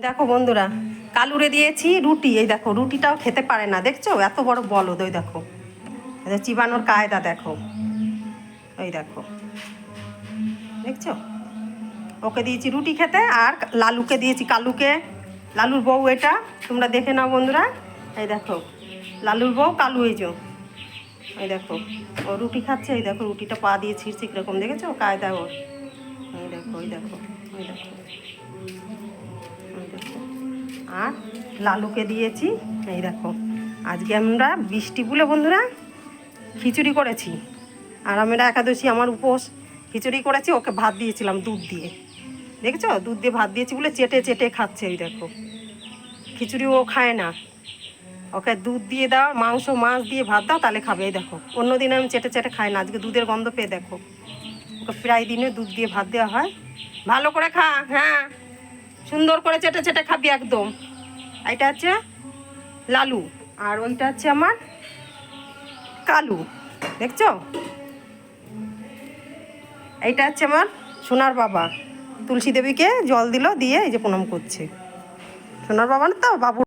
দেখো বন্ধুরা, কালুরে দিয়েছি রুটি। এই দেখো, রুটিটাও খেতে পারে না, দেখছো এত বড় বলদ। ওই দেখো, চিবানোর কায়দা দেখো। ওই দেখো, দেখছো, ওকে দিয়েছি রুটি খেতে। আর লালুকে দিয়েছি, কালুকে, লালুর বউ এটা, তোমরা দেখে নাও বন্ধুরা। এই দেখো, লালুর বউ কালু, এই দেখো ও রুটি খাচ্ছে। এই দেখো, রুটিটা পা দিয়ে ছিঁড়ছে কীরকম, দেখেছো কায়দা ওর। ওই দেখো, ওই দেখো, ওই দেখো, ওই দেখো। আর লালুকে দিয়েছি, এই দেখো, আজকে আমরা বৃষ্টি বলে বন্ধুরা খিচুড়ি করেছি। আর আমরা একাদশী, আমার উপোস, খিচুড়ি করেছি। ওকে ভাত দিয়েছিলাম দুধ দিয়ে, দেখছো, দুধ দিয়ে ভাত দিয়েছি বলে চেটে চেটে খাচ্ছে। এই দেখো, খিচুড়ি ও খায় না, ওকে দুধ দিয়ে দাও, মাংস মাছ দিয়ে ভাত দাও, তাহলে খাবে। এই দেখো, অন্যদিন আমি চেটে চেটে খাই না, আজকে দুধের গন্ধ পেয়ে দেখো, ওকে প্রায় দিনে দুধ দিয়ে ভাত দেওয়া হয়। ভালো করে খা, হ্যাঁ, সুন্দর করে চেটে চেটে খাবি একদম। এটা হচ্ছে লালু, আর ওইটা হচ্ছে আমার কালু, দেখছো। এইটা হচ্ছে আমার সোনার বাবা, তুলসী দেবীকে জল দিল, দিয়ে এই যে প্রণাম করছে। সোনার বাবা না তো, বাবু।